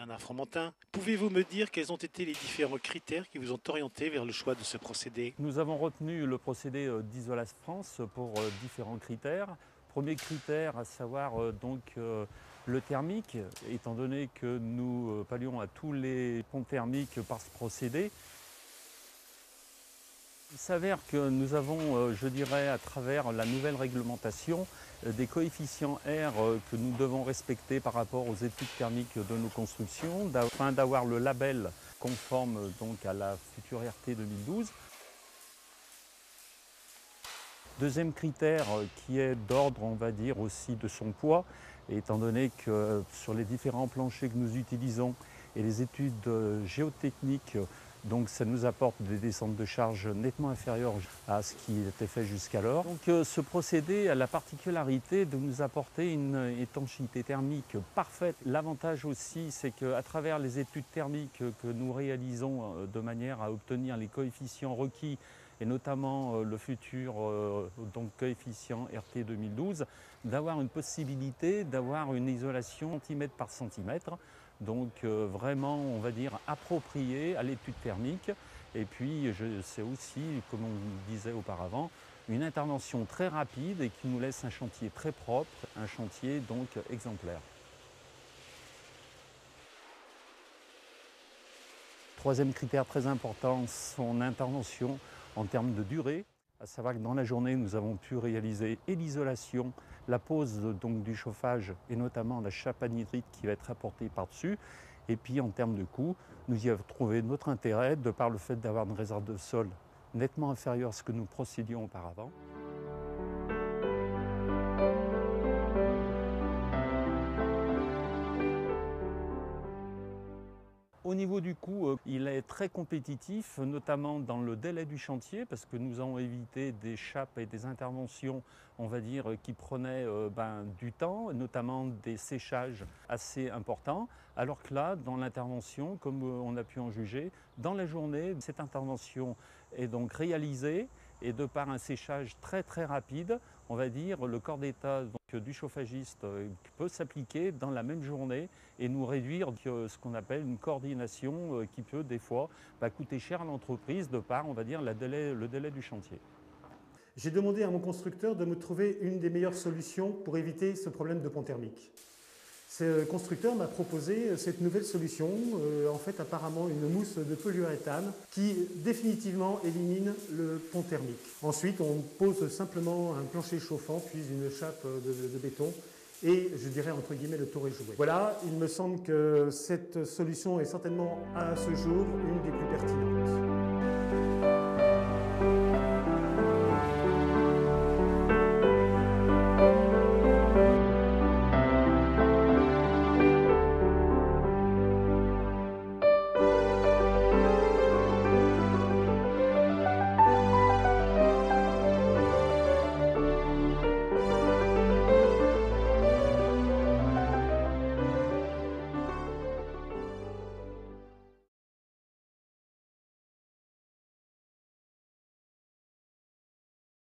Bernard Fromentin. Pouvez-vous me dire quels ont été les différents critères qui vous ont orienté vers le choix de ce procédé? Nous avons retenu le procédé d'Isolas France pour différents critères. Premier critère, à savoir le thermique, étant donné que nous pallions à tous les ponts thermiques par ce procédé. Il s'avère que nous avons, je dirais, à travers la nouvelle réglementation, des coefficients R que nous devons respecter par rapport aux études thermiques de nos constructions, afin d'avoir le label conforme donc à la future RT 2012. Deuxième critère qui est d'ordre, on va dire, aussi de son poids, étant donné que sur les différents planchers que nous utilisons et les études géotechniques, donc ça nous apporte des descentes de charge nettement inférieures à ce qui était fait jusqu'alors. Donc ce procédé a la particularité de nous apporter une étanchéité thermique parfaite. L'avantage aussi, c'est qu'à travers les études thermiques que nous réalisons de manière à obtenir les coefficients requis, et notamment le futur coefficient RT 2012, d'avoir une possibilité d'avoir une isolation centimètre par centimètre, donc vraiment, on va dire, appropriée à l'étude thermique. Et puis, c'est aussi, comme on disait auparavant, une intervention très rapide et qui nous laisse un chantier très propre, un chantier donc exemplaire. Troisième critère très important, son intervention en termes de durée, à savoir que dans la journée, nous avons pu réaliser et l'isolation, la pose donc du chauffage et notamment la chape anhydrite qui va être apportée par-dessus. Et puis en termes de coût, nous y avons trouvé notre intérêt de par le fait d'avoir une réserve de sol nettement inférieure à ce que nous procédions auparavant. Au niveau du coût, il est très compétitif, notamment dans le délai du chantier, parce que nous avons évité des chapes et des interventions, on va dire, qui prenaient du temps, notamment des séchages assez importants. Alors que là, dans l'intervention, comme on a pu en juger, dans la journée, cette intervention est donc réalisée et de par un séchage très très rapide, on va dire, le corps d'état du chauffagiste peut s'appliquer dans la même journée et nous réduire ce qu'on appelle une coordination qui peut des fois coûter cher à l'entreprise de par, on va dire, le délai du chantier. J'ai demandé à mon constructeur de me trouver une des meilleures solutions pour éviter ce problème de pont thermique. Ce constructeur m'a proposé cette nouvelle solution, en fait apparemment une mousse de polyuréthane qui définitivement élimine le pont thermique. Ensuite, on pose simplement un plancher chauffant puis une chape de béton et je dirais entre guillemets le tour est joué. Voilà, il me semble que cette solution est certainement à ce jour une des plus pertinentes.